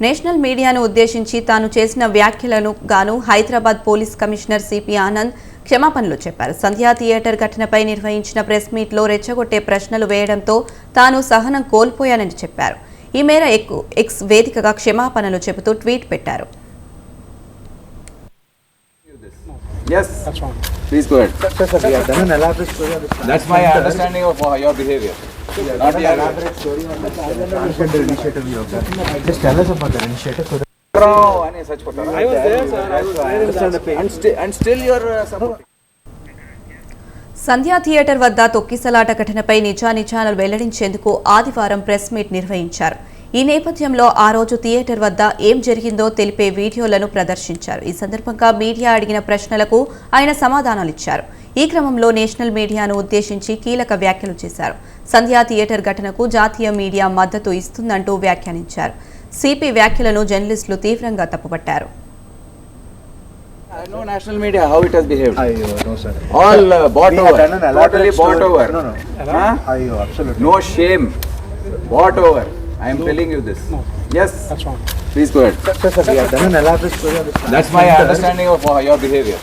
National మీడియాను ఉద్దేశించి తాను చేసిన వ్యాఖ్యలను గాను Hyderabad police commissioner CP Anand క్షమాపణలు చెప్పారు. సంధ్యా థియేటర్ ఘటనపై నిర్వహించిన ప్రెస్ మీట్లో రెచ్చగొట్టే ప్రశ్నలు వేయడంతో తాను సహనం కోల్పోయానని చెప్పారు. ఈ మేర ఎక్స్ వేదికగా క్షమాపణలు చెబుతూ ట్వీట్ పెట్టారు. Yes, please go ahead. Sir, we have done an elaborate story on this. That's my understanding of your behavior. Not the elaborate story on this initiative you have done. Just tell us about that initiative. So that I was there, sir. I was there. And still you are supporting. Sandhya theatre వద్ద తొక్కిసలాట ఘటనపై నిజానిజాలు వెల్లడించేందుకు ఆదివారం press meet నిర్వహించారు. ఈ నేపథ్యంలో ఆ రోజు థియేటర్ వద్ద ఏం జరిగిందో తెలిపే వీడియోలను ప్రదర్శించారు. ఈ సందర్భంగా మీడియా అడిగిన ప్రశ్నలకు ఆయన సమాధానాలిచ్చారు. ఈ క్రమంలో నేషనల్ మీడియాను ఉద్దేశించి కీలక వ్యాఖ్యలు చేశారు. సంధ్యా థియేటర్ ఘటనకు జాతీయ మీడియా మద్దతు ఇస్తుందంటూ వ్యాఖ్యానించారు. సిపి వ్యాఖ్యలను జర్నలిస్టులు తీవ్రంగా తప్పుపట్టారు. I know national media how it has behaved. no sir. All bought We over. have done an elaborate Totally bought story. over. No. Huh? Absolutely. No shame. Bought over. I am telling you this. Yes. That's wrong. Please go ahead. Sir, we have done an elaborate story on this. That's my understanding of your behavior.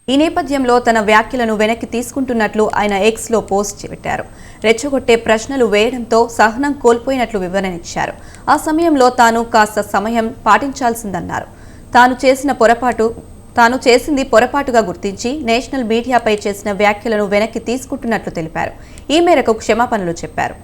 ఈ నేపథ్యంలో తన వ్యాఖ్యలను వెనక్కి తీసుకుంటున్నట్లు ఆయన ఎక్స్లో post పెట్టారు. రెచ్చగొట్టే ప్రశ్నలు వేయడంతో సహనం కోల్పోయినట్లు వివరణించారు. ఆ సమయంలో తాను కాస్త సమయం పాటించాల్సిందన్నారు. తాను చేసింది పొరపాటుగా గుర్తించి నేషనల్ మీడియాపై చేసిన వ్యాఖ్యలను వెనక్కి తీసుకుంటున్నట్లు తెలిపారు. ఈ మేరకు క్షమాపణలు చెప్పారు.